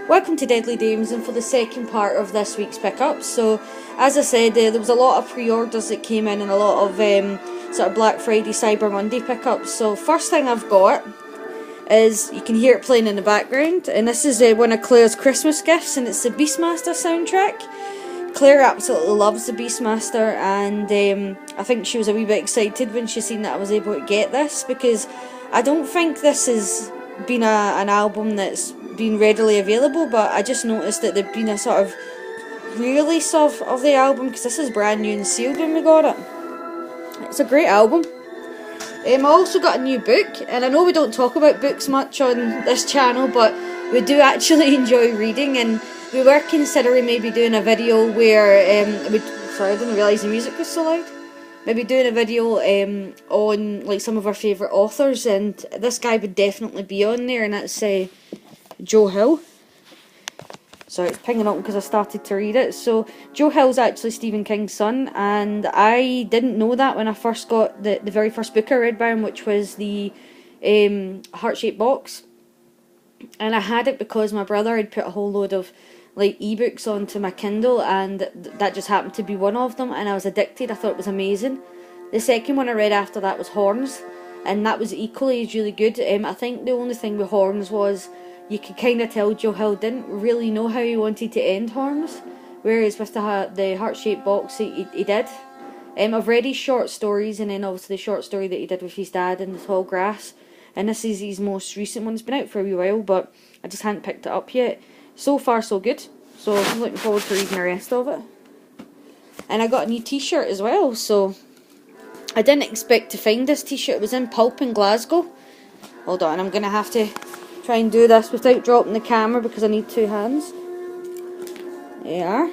Welcome to Deadly Dames, and for the second part of this week's pickups. So, as I said, there was a lot of pre-orders that came in and a lot of sort of Black Friday, Cyber Monday pickups. So, first thing I've got is, you can hear it playing in the background, and this is one of Claire's Christmas gifts, and it's the Beastmaster soundtrack. Claire absolutely loves the Beastmaster, and I think she was a wee bit excited when she seen that I was able to get this, because I don't think this has been an album that's been readily available, but I just noticed that there'd been a sort of re-release of the album, because this is brand new and sealed when we got it. It's a great album. I also got a new book, and I know we don't talk about books much on this channel, but we do actually enjoy reading, and we were considering maybe doing a video where sorry, I didn't realise the music was so loud. Maybe doing a video on like some of our favourite authors, and this guy would definitely be on there, and that's Joe Hill. Sorry, it's pinging up because I started to read it. So Joe Hill's actually Stephen King's son, and I didn't know that when I first got the very first book I read by him, which was the Heart-Shaped Box. And I had it because my brother had put a whole load of like ebooks onto my Kindle, and that just happened to be one of them, and I was addicted. I thought it was amazing. The second one I read after that was Horns, and that was equally as really good. I think the only thing with Horns was you could kind of tell Joe Hill didn't really know how he wanted to end Horns, whereas with the Heart-Shaped Box he did. I've read his short stories, and then obviously the short story that he did with his dad in the Tall Grass, and this is his most recent one. It's been out for a wee while, but I just hadn't picked it up yet. So far so good, so I'm looking forward to reading the rest of it. And I got a new t-shirt as well, so I didn't expect to find this t-shirt. It was in Pulp in Glasgow. Hold on, I'm going to have to try and do this without dropping the camera because I need two hands. There you are.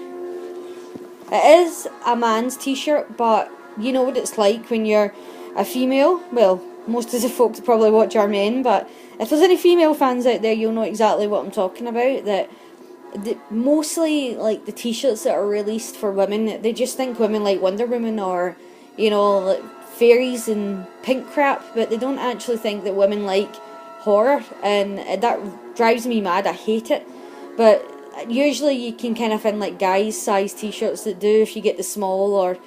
It is a man's t-shirt, but you know what it's like when you're a female. Well, most of the folks probably watch are men, but if there's any female fans out there, you'll know exactly what I'm talking about. That mostly like the t-shirts that are released for women, they just think women like Wonder Woman or, you know, like fairies and pink crap, but they don't actually think that women like horror, and that drives me mad. I hate it. But usually you can kind of find like guys size t-shirts that do, if you get the small or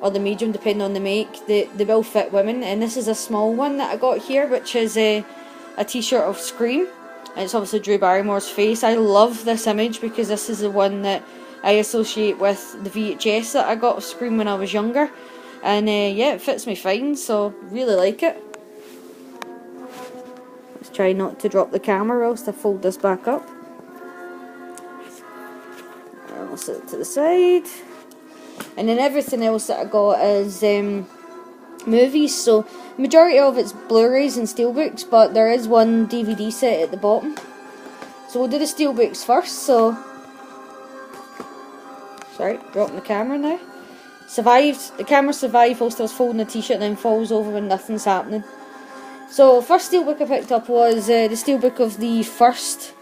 the medium depending on the make, they will fit women, and this is a small one that I got here, which is a t-shirt of Scream, and it's obviously Drew Barrymore's face. I love this image because this is the one that I associate with the VHS that I got of Scream when I was younger, and yeah, it fits me fine, so really like it. Try not to drop the camera whilst I fold this back up. I'll set it to the side. And then everything else that I got is movies. So majority of it's Blu-rays and steelbooks, but there is one DVD set at the bottom. So we'll do the steelbooks first. So sorry, dropping the camera now. Survived. The camera survived whilst I was folding a t-shirt and then falls over when nothing's happening. So first steelbook I picked up was the steelbook of the first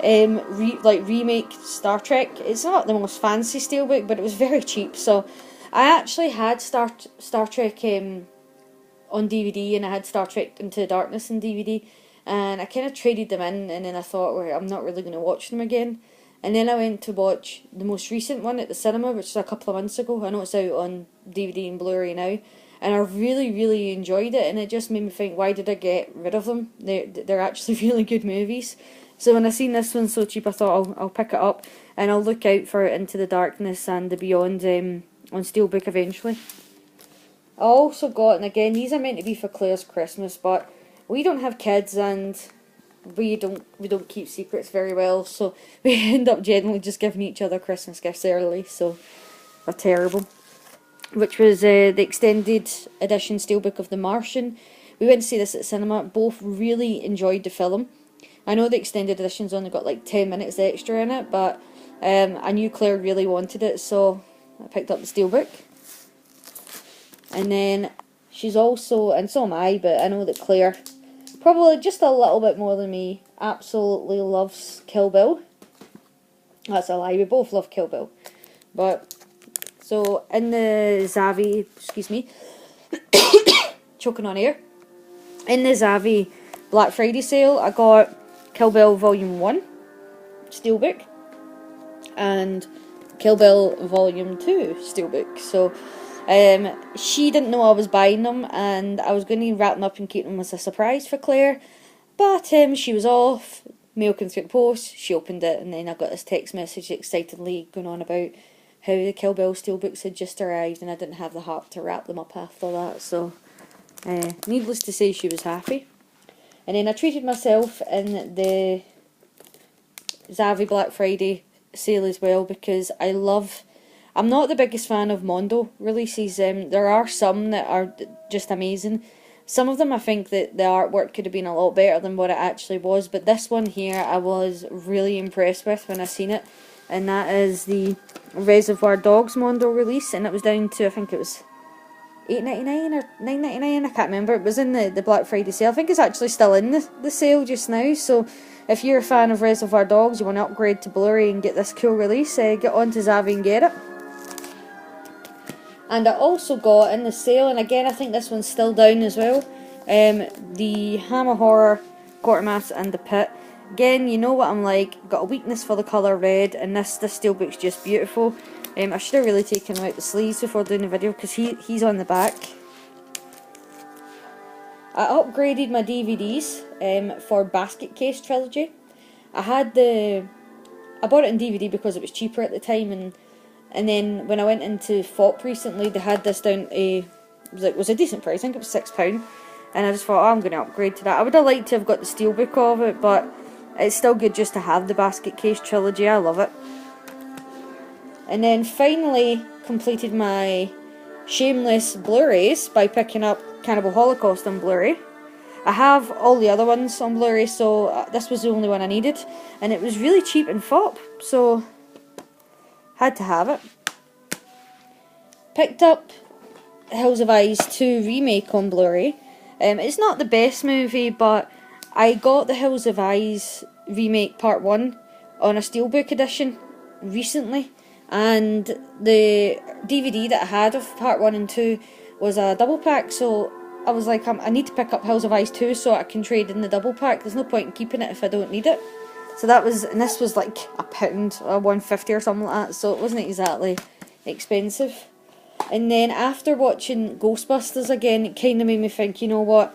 remake Star Trek. It's not the most fancy steelbook, but it was very cheap. So I actually had Star Trek on DVD, and I had Star Trek Into the Darkness on DVD, and I kind of traded them in, and then I thought, well, I'm not really going to watch them again. And then I went to watch the most recent one at the cinema, which was a couple of months ago. I know it's out on DVD and Blu-ray now. And I really, really enjoyed it, and it just made me think, why did I get rid of them? They're actually really good movies. So when I seen this one so cheap, I thought I'll pick it up, and I'll look out for Into the Darkness and the Beyond on Steelbook eventually. I also got, and again, these are meant to be for Claire's Christmas, but we don't have kids, and we don't keep secrets very well, so we end up generally just giving each other Christmas gifts early, so they're terrible. Which was the extended edition steelbook of The Martian. We went to see this at cinema. Both really enjoyed the film. I know the extended edition's only got like 10 minutes extra in it, but I knew Claire really wanted it, so I picked up the steelbook. And then she's also, and so am I, but I know that Claire, probably just a little bit more than me, absolutely loves Kill Bill. That's a lie, we both love Kill Bill. But so in the Zavvi, excuse me, choking on air. In the Zavvi Black Friday sale, I got Kill Bill Volume 1. steelbook and Kill Bill Volume 2 steelbook. So she didn't know I was buying them, and I was going to wrap them up and keep them as a surprise for Claire. But she was off, mail came through the post, she opened it, and then I got this text message excitedly going on about how the Kill Bill steelbooks had just arrived, and I didn't have the heart to wrap them up after that. So needless to say, she was happy. And then I treated myself in the Zavvi Black Friday sale as well, because I'm not the biggest fan of Mondo releases. There are some that are just amazing. Some of them I think that the artwork could have been a lot better than what it actually was, but this one here I was really impressed with when I seen it, and that is the Reservoir Dogs Mondo release, and it was down to, I think it was $8.99 or $9.99, I can't remember. It was in the Black Friday sale. I think it's actually still in the sale just now, so if you're a fan of Reservoir Dogs, you want to upgrade to Blu-ray and get this cool release, get on to Zavvi and get it. And I also got in the sale, and again I think this one's still down as well, the Hammer Horror Quatermass and the Pit. Again, you know what I'm like, got a weakness for the colour red, and this steelbook's just beautiful. I should have really taken him out the sleeves before doing the video, because he's on the back. I upgraded my DVDs for Basket Case Trilogy. I bought it in DVD because it was cheaper at the time, and then when I went into FOP recently, they had this down to, it was a decent price, I think it was £6, and I just thought, I'm going to upgrade to that. I would have liked to have got the steelbook of it, but it's still good just to have the Basket Case Trilogy, I love it. And then finally completed my Shameless Blu-rays by picking up Cannibal Holocaust on Blu-ray. I have all the other ones on Blu-ray, so this was the only one I needed, and it was really cheap in FOP, so had to have it. Picked up Hills of Eyes 2 remake on Blu-ray. It's not the best movie, but I got the Hills of Eyes remake part 1 on a steelbook edition recently, and the DVD that I had of part 1 and 2 was a double pack, so I was like, I need to pick up Hills of Eyes 2 so I can trade in the double pack. There's no point in keeping it if I don't need it. So that was, and this was like £1 or £1.50 or something like that, so it wasn't exactly expensive. And then after watching Ghostbusters again, it kind of made me think, you know what,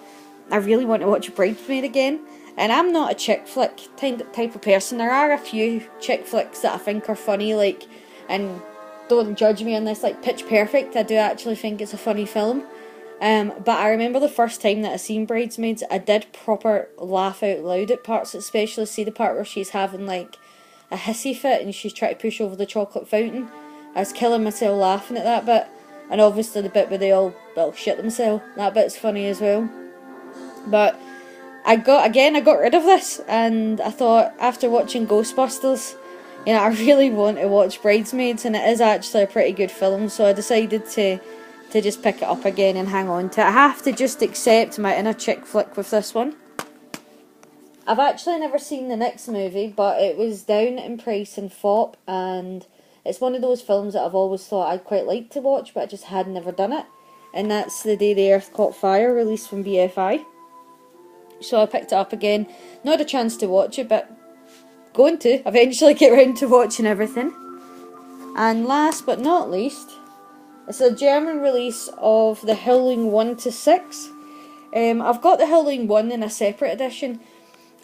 I really want to watch Bridesmaid again. And I'm not a chick flick type of person. There are a few chick flicks that I think are funny, like, and don't judge me on this, like Pitch Perfect. I do actually think it's a funny film. But I remember the first time that I seen Bridesmaids, I did proper laugh out loud at parts, especially see the part where she's having like a hissy fit and she's trying to push over the chocolate fountain. I was killing myself laughing at that bit, and obviously the bit where they all shit themselves, that bit's funny as well. But I got rid of this, and I thought after watching Ghostbusters, you know, I really want to watch Bridesmaids, and it is actually a pretty good film, so I decided to just pick it up again and hang on to it. I have to just accept my inner chick flick with this one. I've actually never seen the next movie, but it was down in price in FOP, and it's one of those films that I've always thought I'd quite like to watch, but I just had never done it. And that's The Day the Earth Caught Fire, released from BFI. So I picked it up again. Not had a chance to watch it, but going to eventually get round to watching everything. And last but not least, it's a German release of The Howling 1 to 6. I've got The Howling 1 in a separate edition,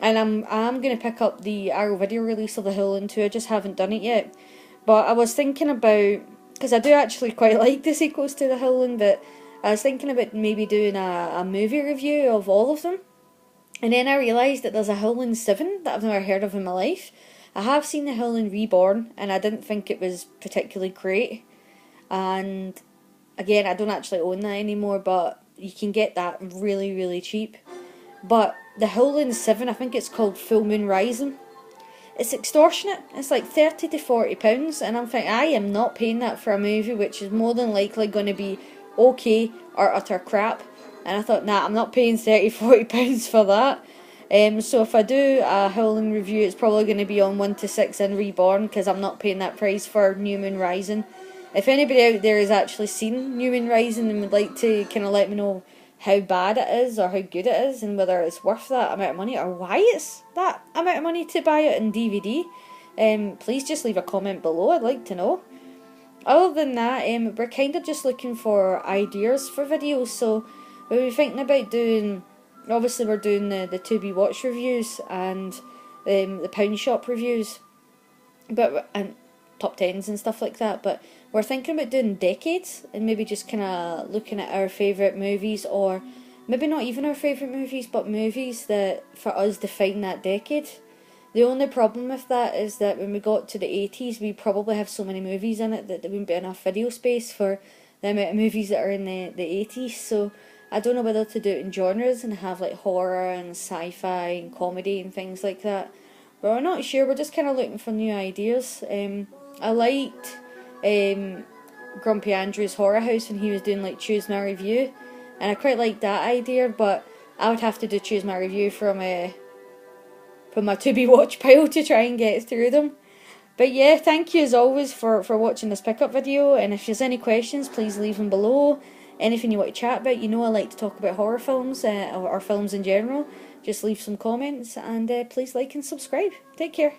and I'm going to pick up the Arrow Video release of The Howling 2. I just haven't done it yet. But I was thinking about, because I do actually quite like the sequels to The Howling, but I was thinking about maybe doing a movie review of all of them. And then I realised that there's a Howling 7 that I've never heard of in my life. I have seen The Howling Reborn, and I didn't think it was particularly great. And again, I don't actually own that anymore, but you can get that really, really cheap. But the Howling 7, I think it's called Full Moon Rising. It's extortionate. It's like £30 to £40, and I'm thinking, I am not paying that for a movie which is more than likely going to be okay or utter crap. And I thought, nah, I'm not paying £30-40 for that. So if I do a Howling review, it's probably going to be on 1 to 6 and Reborn, because I'm not paying that price for New Moon Rising. If anybody out there has actually seen New Moon Rising and would like to kind of let me know how bad it is or how good it is and whether it's worth that amount of money or why it's that amount of money to buy it in DVD, please just leave a comment below. I'd like to know. Other than that, we're kind of just looking for ideas for videos. So we were thinking about doing, obviously we're doing the To Be Watched reviews and the Pound Shop reviews, and top 10s and stuff like that. But we're thinking about doing decades and maybe just kind of looking at our favourite movies, or maybe not even our favourite movies, but movies that for us define that decade. The only problem with that is that when we got to the 80s, we probably have so many movies in it that there wouldn't be enough video space for the amount of movies that are in the 80s. So I don't know whether to do it in genres and have like horror and sci-fi and comedy and things like that. But we're not sure, we're just kind of looking for new ideas. I liked Grumpy Andrew's Horror House when he was doing like Choose My Review, and I quite liked that idea, but I would have to do Choose My Review from my To Be Watched pile to try and get through them. But yeah, thank you as always for watching this pickup video, and if there's any questions, please leave them below. Anything you want to chat about, you know I like to talk about horror films, or films in general, just leave some comments, and please like and subscribe. Take care.